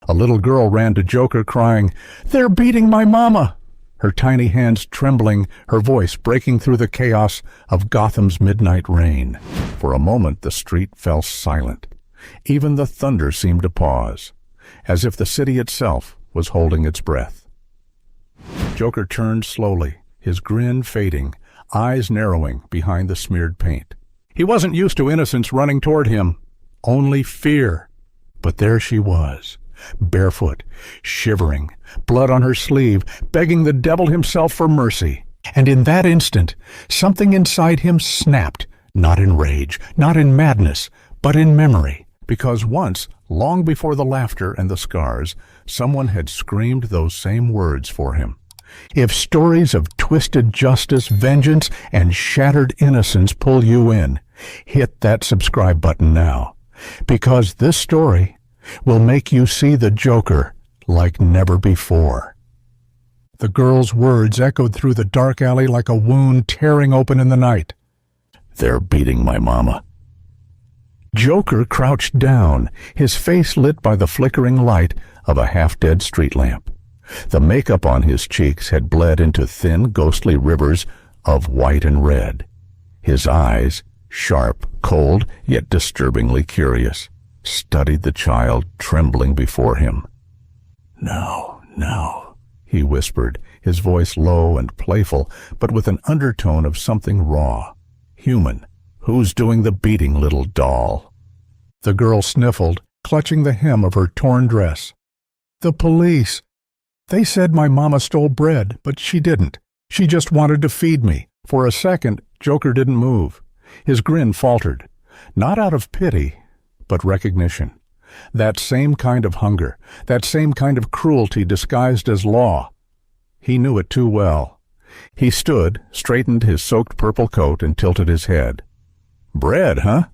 A little girl ran to Joker crying, "They're beating my mama!" Her tiny hands trembling, her voice breaking through the chaos of Gotham's midnight rain. For a moment the street fell silent. Even the thunder seemed to pause, as if the city itself was holding its breath. Joker turned slowly, his grin fading, eyes narrowing behind the smeared paint. He wasn't used to innocence running toward him, only fear. But there she was, barefoot, shivering, blood on her sleeve, begging the devil himself for mercy. And in that instant, something inside him snapped, not in rage, not in madness, but in memory. Because once, long before the laughter and the scars, someone had screamed those same words for him. If stories of twisted justice, vengeance, and shattered innocence pull you in, hit that subscribe button now. Because this story will make you see the Joker like never before. The girl's words echoed through the dark alley like a wound tearing open in the night. "They're beating my mama." Joker crouched down, his face lit by the flickering light of a half-dead street lamp. The makeup on his cheeks had bled into thin, ghostly rivers of white and red. His eyes, sharp, cold, yet disturbingly curious, studied the child trembling before him. "No, no," he whispered, his voice low and playful, but with an undertone of something raw, human. "Who's doing the beating, little doll?" The girl sniffled, clutching the hem of her torn dress. "The police. They said my mama stole bread, but she didn't. She just wanted to feed me." For a second, Joker didn't move. His grin faltered, not out of pity, but recognition. That same kind of hunger, that same kind of cruelty disguised as law. He knew it too well. He stood, straightened his soaked purple coat, and tilted his head. "Bread, huh?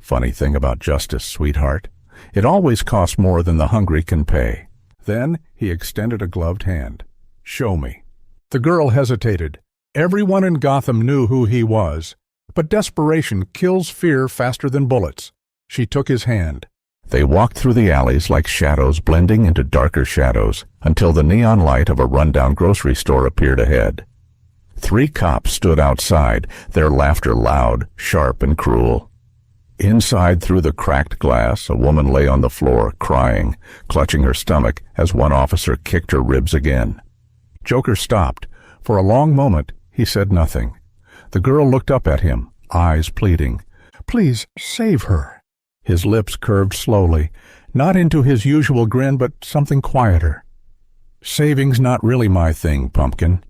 Funny thing about justice, sweetheart. It always costs more than the hungry can pay." Then he extended a gloved hand. "Show me." The girl hesitated. Everyone in Gotham knew who he was, but desperation kills fear faster than bullets. She took his hand. They walked through the alleys like shadows blending into darker shadows until the neon light of a rundown grocery store appeared ahead. 3 cops stood outside, their laughter loud, sharp, and cruel. Inside, through the cracked glass, a woman lay on the floor, crying, clutching her stomach as one officer kicked her ribs again. Joker stopped. For a long moment, he said nothing. The girl looked up at him, eyes pleading. "Please, save her." His lips curved slowly, not into his usual grin, but something quieter. "Saving's not really my thing, pumpkin."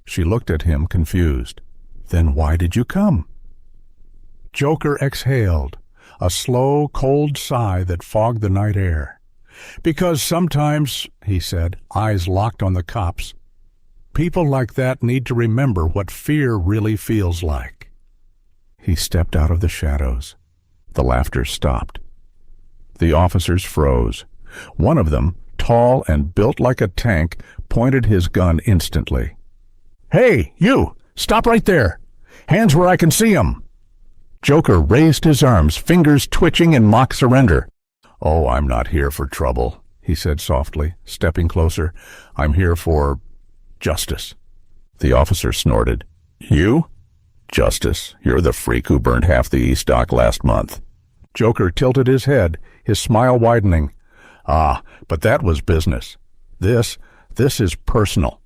She looked at him, confused. "Then why did you come?" Joker exhaled, a slow, cold sigh that fogged the night air. "Because sometimes," he said, eyes locked on the cops, "people like that need to remember what fear really feels like." He stepped out of the shadows. The laughter stopped. The officers froze. One of them, tall and built like a tank, pointed his gun instantly. "Hey, you! Stop right there! Hands where I can see 'em!" Joker raised his arms, fingers twitching in mock surrender. "Oh, I'm not here for trouble," he said softly, stepping closer. "I'm here for justice." The officer snorted. "You? Justice? You're the freak who burned half the East Dock last month." Joker tilted his head, his smile widening. "Ah, but that was business. This is personal."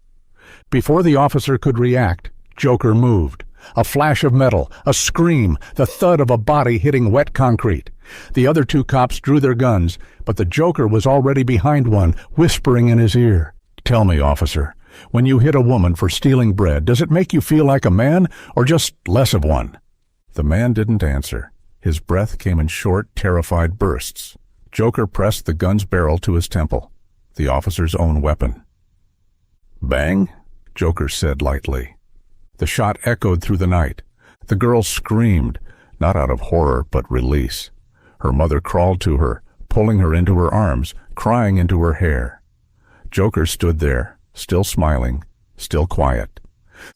Before the officer could react, Joker moved. A flash of metal, a scream, the thud of a body hitting wet concrete. The other 2 cops drew their guns, but the Joker was already behind one, whispering in his ear. "Tell me, officer, when you hit a woman for stealing bread, does it make you feel like a man, or just less of one?" The man didn't answer. His breath came in short, terrified bursts. Joker pressed the gun's barrel to his temple, the officer's own weapon. "Bang," Joker said lightly. The shot echoed through the night. The girl screamed, not out of horror but release. Her mother crawled to her, pulling her into her arms, crying into her hair. Joker stood there, still smiling, still quiet.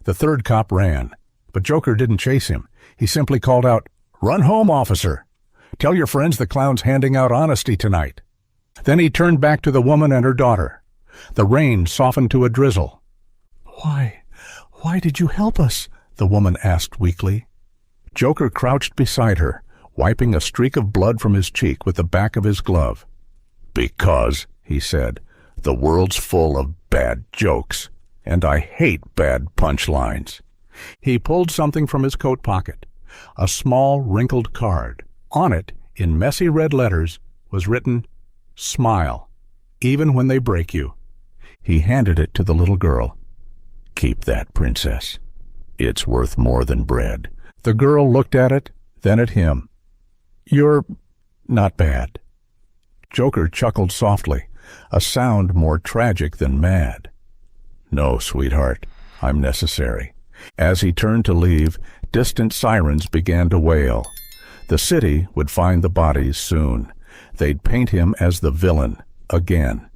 The 3rd cop ran, but Joker didn't chase him. He simply called out, "Run home, officer! Tell your friends the clown's handing out honesty tonight." Then he turned back to the woman and her daughter. The rain softened to a drizzle. Why did you help us?" the woman asked weakly. Joker crouched beside her, wiping a streak of blood from his cheek with the back of his glove. "Because," he said, "the world's full of bad jokes, and I hate bad punchlines." He pulled something from his coat pocket, a small wrinkled card. On it, in messy red letters, was written, "Smile, even when they break you." He handed it to the little girl. "Keep that, princess. It's worth more than bread." The girl looked at it, then at him. "You're not bad." Joker chuckled softly, a sound more tragic than mad. "No, sweetheart, I'm necessary." As he turned to leave, distant sirens began to wail. The city would find the bodies soon. They'd paint him as the villain again.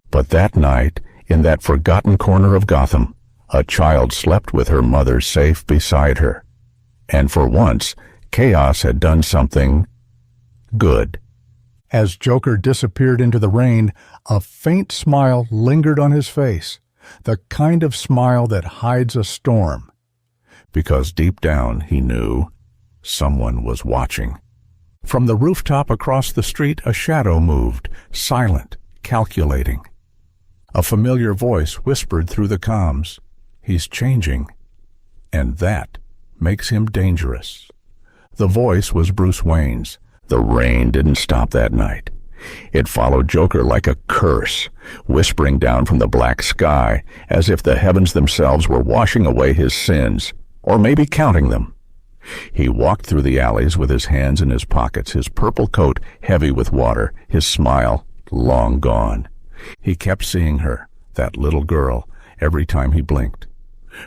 But that night, in that forgotten corner of Gotham, a child slept with her mother safe beside her. And for once, chaos had done something good. As Joker disappeared into the rain, a faint smile lingered on his face, the kind of smile that hides a storm. Because deep down, he knew, someone was watching. From the rooftop across the street, a shadow moved, silent, calculating. A familiar voice whispered through the comms, "He's changing." And that makes him dangerous. The voice was Bruce Wayne's. The rain didn't stop that night. It followed Joker like a curse, whispering down from the black sky as if the heavens themselves were washing away his sins, or maybe counting them. He walked through the alleys with his hands in his pockets, his purple coat heavy with water, his smile long gone. He kept seeing her, that little girl, every time he blinked.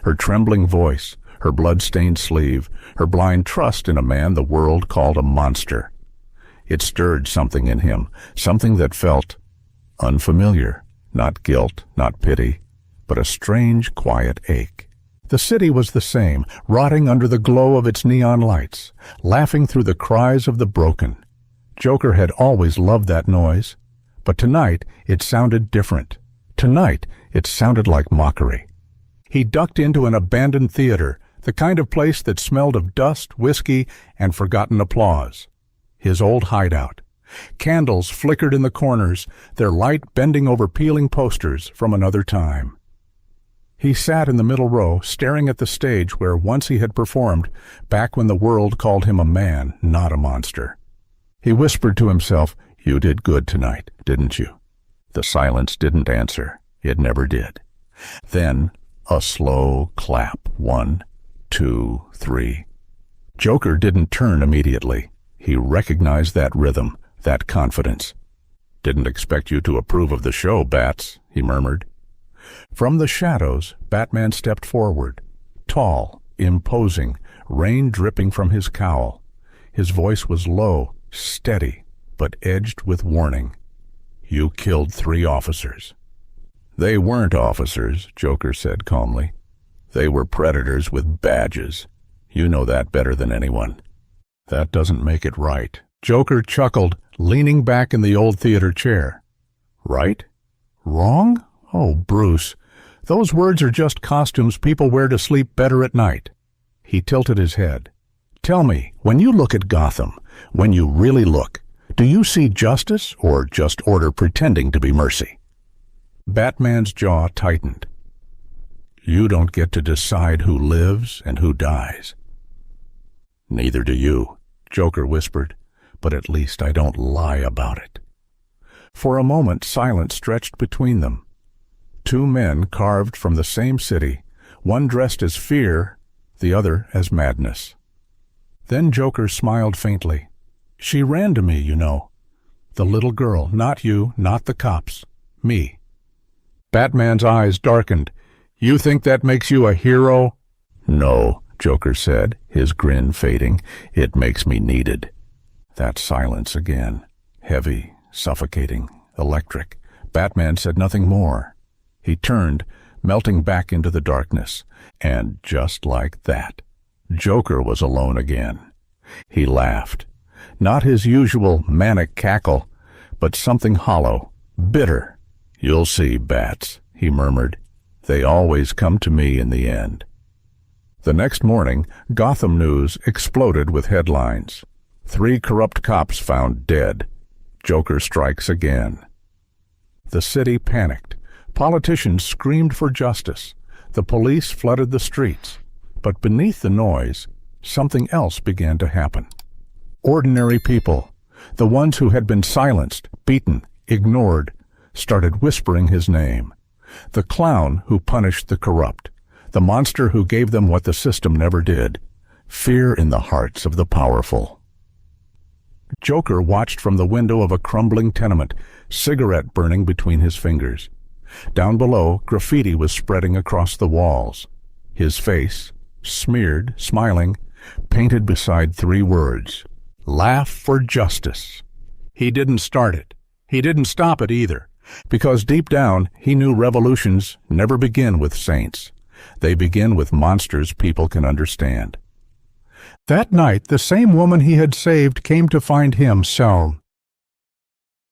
Her trembling voice, her blood-stained sleeve, her blind trust in a man the world called a monster. It stirred something in him, something that felt unfamiliar, not guilt, not pity, but a strange, quiet ache. The city was the same, rotting under the glow of its neon lights, laughing through the cries of the broken. Joker had always loved that noise, but tonight it sounded different. Tonight it sounded like mockery. He ducked into an abandoned theater, the kind of place that smelled of dust, whiskey, and forgotten applause. His old hideout. Candles flickered in the corners, their light bending over peeling posters from another time. He sat in the middle row, staring at the stage where once he had performed, back when the world called him a man, not a monster. He whispered to himself, "You did good tonight, didn't you?" The silence didn't answer. It never did. Then, a slow clap. 1, 2, 3. Joker didn't turn immediately. He recognized that rhythm, that confidence. "Didn't expect you to approve of the show, Bats," he murmured. From the shadows, Batman stepped forward, tall, imposing, rain dripping from his cowl. His voice was low, steady, but edged with warning. "You killed 3 officers." "They weren't officers," Joker said calmly. "They were predators with badges. You know that better than anyone." "That doesn't make it right." Joker chuckled, leaning back in the old theater chair. "Right? Wrong? Oh, Bruce, those words are just costumes people wear to sleep better at night." He tilted his head. "Tell me, when you look at Gotham, when you really look, do you see justice or just order pretending to be mercy?" Batman's jaw tightened. "You don't get to decide who lives and who dies." "Neither do you," Joker whispered, "but at least I don't lie about it." For a moment silence stretched between them. 2 men carved from the same city, one dressed as fear, the other as madness. Then Joker smiled faintly. "She ran to me, you know. The little girl, not you, not the cops, me." Batman's eyes darkened. "You think that makes you a hero?" "No," Joker said, his grin fading. "It makes me needed." That silence again. Heavy, suffocating, electric. Batman said nothing more. He turned, melting back into the darkness. And just like that, Joker was alone again. He laughed. Not his usual manic cackle, but something hollow, bitter. "You'll see, Bats," he murmured. "They always come to me in the end." The next morning, Gotham News exploded with headlines. 3 corrupt cops found dead. Joker strikes again. The city panicked. Politicians screamed for justice. The police flooded the streets. But beneath the noise, something else began to happen. Ordinary people, the ones who had been silenced, beaten, ignored, started whispering his name. The clown who punished the corrupt, the monster who gave them what the system never did, fear in the hearts of the powerful. Joker watched from the window of a crumbling tenement, cigarette burning between his fingers. Down below, graffiti was spreading across the walls. His face, smeared, smiling, painted beside 3 words: "Laugh for justice." He didn't start it. He didn't stop it either, because deep down he knew revolutions never begin with saints. They begin with monsters people can understand. That night, the same woman he had saved came to find him sewn.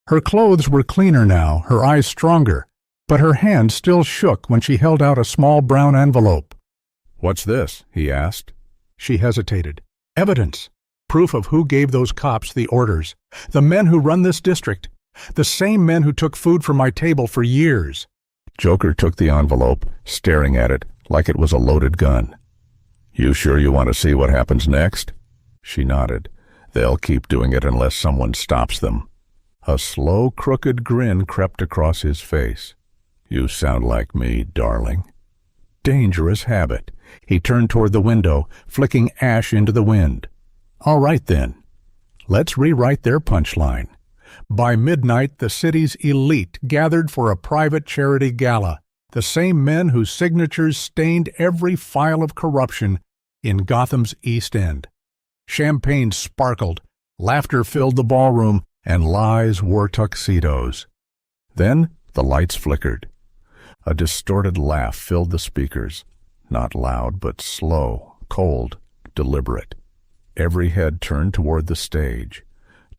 Her clothes were cleaner now, her eyes stronger, but her hand still shook when she held out a small brown envelope. "What's this?" he asked. She hesitated. "Evidence. Proof of who gave those cops the orders. The men who run this district. The same men who took food from my table for years." Joker took the envelope, staring at it like it was a loaded gun. "You sure you want to see what happens next?" She nodded. "They'll keep doing it unless someone stops them." A slow, crooked grin crept across his face. "You sound like me, darling." Dangerous habit. He turned toward the window, flicking ash into the wind. "All right, then. Let's rewrite their punchline." By midnight, the city's elite gathered for a private charity gala, the same men whose signatures stained every file of corruption in Gotham's East End. Champagne sparkled, laughter filled the ballroom, and lies wore tuxedos. Then the lights flickered. A distorted laugh filled the speakers, not loud but slow, cold, deliberate. Every head turned toward the stage.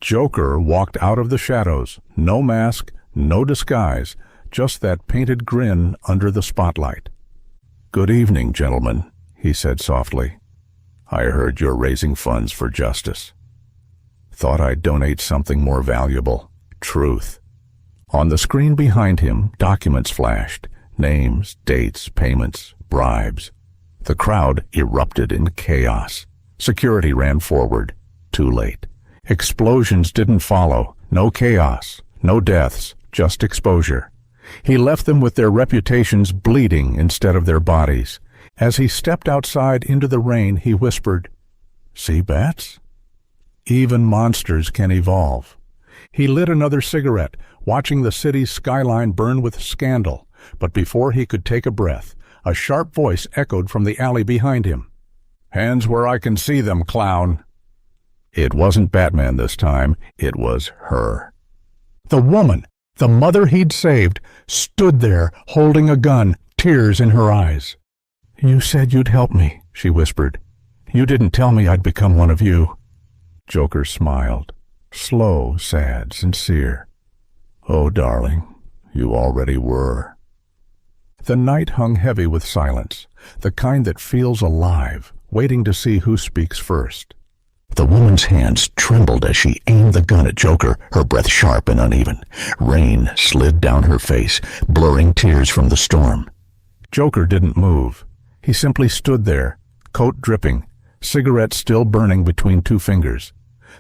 Joker walked out of the shadows, no mask, no disguise, just that painted grin under the spotlight. "Good evening, gentlemen," he said softly. "I heard you're raising funds for justice. Thought I'd donate something more valuable, truth." On the screen behind him, documents flashed, names, dates, payments, bribes. The crowd erupted in chaos. Security ran forward, too late. Explosions didn't follow, no chaos, no deaths, just exposure. He left them with their reputations bleeding instead of their bodies. As he stepped outside into the rain, he whispered, "See, Bats? Even monsters can evolve." He lit another cigarette, watching the city's skyline burn with scandal, but before he could take a breath, a sharp voice echoed from the alley behind him. "Hands where I can see them, clown." It wasn't Batman this time, it was her. The woman, the mother he'd saved, stood there, holding a gun, tears in her eyes. "You said you'd help me," she whispered. "You didn't tell me I'd become one of you." Joker smiled, slow, sad, sincere. "Oh, darling, you already were." The night hung heavy with silence, the kind that feels alive, waiting to see who speaks first. The woman's hands trembled as she aimed the gun at Joker, her breath sharp and uneven. Rain slid down her face, blurring tears from the storm. Joker didn't move. He simply stood there, coat dripping, cigarette still burning between 2 fingers.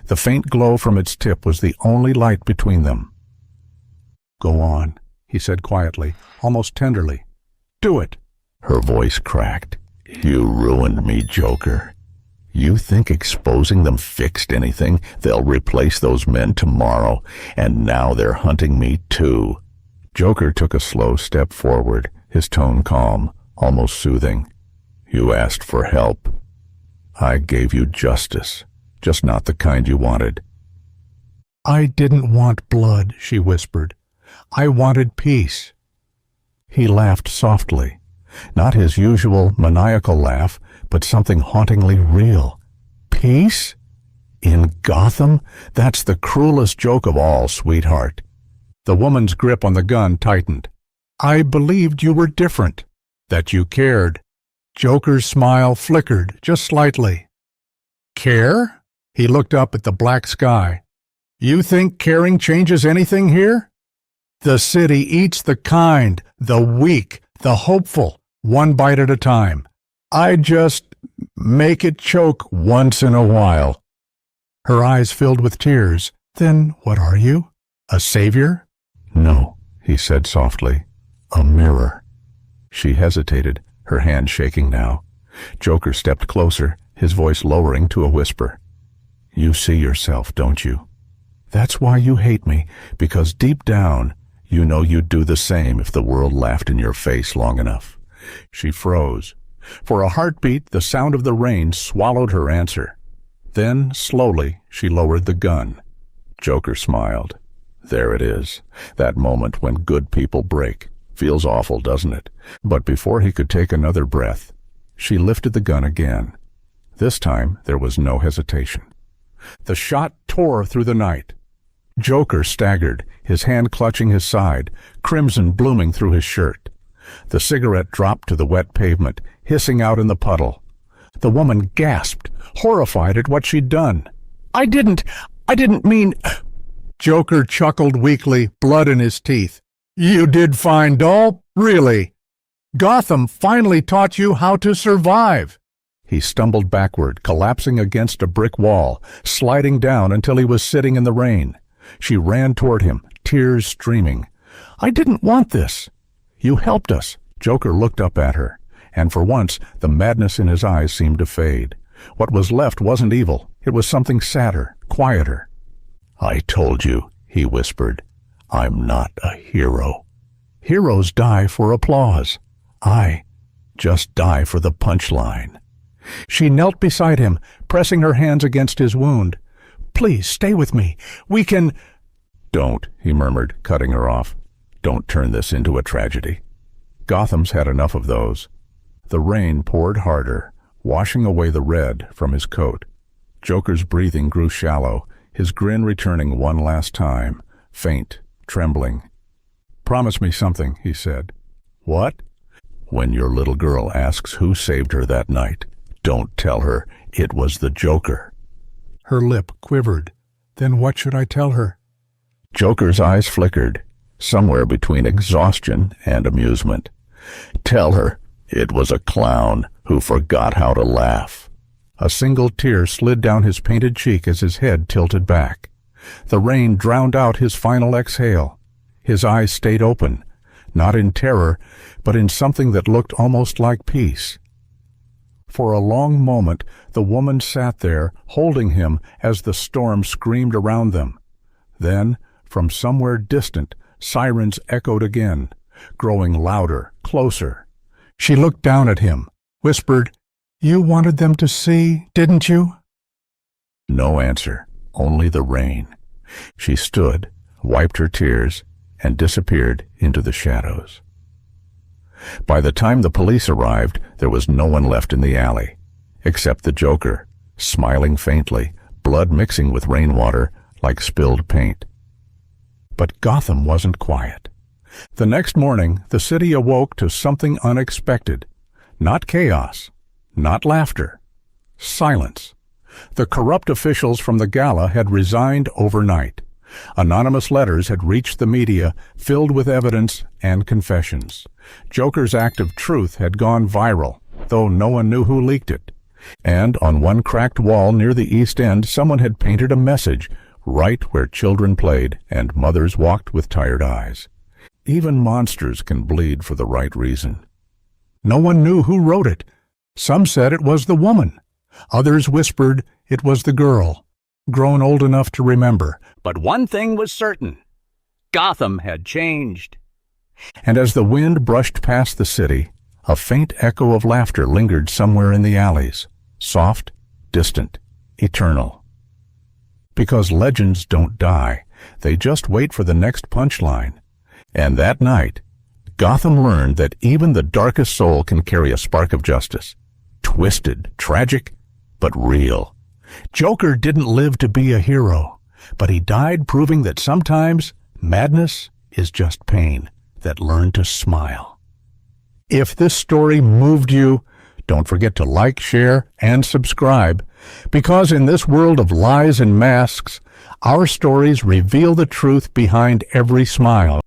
The faint glow from its tip was the only light between them. "Go on," he said quietly, almost tenderly. "Do it." Her voice cracked. "You ruined me, Joker. You think exposing them fixed anything? They'll replace those men tomorrow, and now they're hunting me too." Joker took a slow step forward, his tone calm, almost soothing. "You asked for help. I gave you justice, just not the kind you wanted." "I didn't want blood," she whispered. "I wanted peace." He laughed softly, not his usual maniacal laugh, but something hauntingly real. "Peace? In Gotham? That's the cruelest joke of all, sweetheart. The woman's grip on the gun tightened. I believed you were different, that you cared. Joker's smile flickered just slightly. Care? He looked up at the black sky. You think caring changes anything here? The city eats the kind, the weak, the hopeful, one bite at a time. I just make it choke once in a while. Her eyes filled with tears. Then what are you? A savior? No, he said softly. A mirror. She hesitated, her hand shaking now. Joker stepped closer, his voice lowering to a whisper. You see yourself, don't you? That's why you hate me, because deep down, you know you'd do the same if the world laughed in your face long enough. She froze. For a heartbeat, the sound of the rain swallowed her answer. Then, slowly, she lowered the gun. Joker smiled. There it is, that moment when good people break. Feels awful, doesn't it? But before he could take another breath, she lifted the gun again. This time, there was no hesitation. The shot tore through the night. Joker staggered, his hand clutching his side, crimson blooming through his shirt. The cigarette dropped to the wet pavement, hissing out in the puddle. The woman gasped, horrified at what she'd done. I didn't mean... Joker chuckled weakly, blood in his teeth. You did fine, doll, really. Gotham finally taught you how to survive. He stumbled backward, collapsing against a brick wall, sliding down until he was sitting in the rain. She ran toward him, tears streaming. I didn't want this. You helped us. Joker looked up at her, and for once the madness in his eyes seemed to fade. What was left wasn't evil. It was something sadder, quieter. I told you, he whispered. I'm not a hero. Heroes die for applause. I just die for the punchline. She knelt beside him, pressing her hands against his wound. Please, stay with me. We can... Don't, he murmured, cutting her off. Don't turn this into a tragedy. Gotham's had enough of those. The rain poured harder, washing away the red from his coat. Joker's breathing grew shallow, his grin returning one last time, faint, trembling. Promise me something, he said. What? When your little girl asks who saved her that night, don't tell her it was the Joker. Her lip quivered. Then what should I tell her? Joker's eyes flickered, somewhere between exhaustion and amusement. Tell her it was a clown who forgot how to laugh. A single tear slid down his painted cheek as his head tilted back. The rain drowned out his final exhale. His eyes stayed open, not in terror, but in something that looked almost like peace. For a long moment, the woman sat there, holding him as the storm screamed around them. Then, from somewhere distant, sirens echoed again, growing louder, closer. She looked down at him, whispered, You wanted them to see, didn't you? No answer, only the rain. She stood, wiped her tears, and disappeared into the shadows. By the time the police arrived, there was no one left in the alley, except the Joker, smiling faintly, blood mixing with rainwater like spilled paint. But Gotham wasn't quiet. The next morning, the city awoke to something unexpected. Not chaos, not laughter, silence. The corrupt officials from the gala had resigned overnight. Anonymous letters had reached the media, filled with evidence and confessions. Joker's act of truth had gone viral, though no one knew who leaked it. And on one cracked wall near the East End, someone had painted a message, right where children played and mothers walked with tired eyes. Even monsters can bleed for the right reason. No one knew who wrote it. Some said it was the woman. Others whispered it was the girl, grown old enough to remember. But one thing was certain. Gotham had changed. And as the wind brushed past the city, a faint echo of laughter lingered somewhere in the alleys, soft, distant, eternal. Because legends don't die, they just wait for the next punchline. And that night, Gotham learned that even the darkest soul can carry a spark of justice. Twisted, tragic, but real. Joker didn't live to be a hero, but he died proving that sometimes madness is just pain that learned to smile. If this story moved you, don't forget to like, share, and subscribe, because in this world of lies and masks, our stories reveal the truth behind every smile.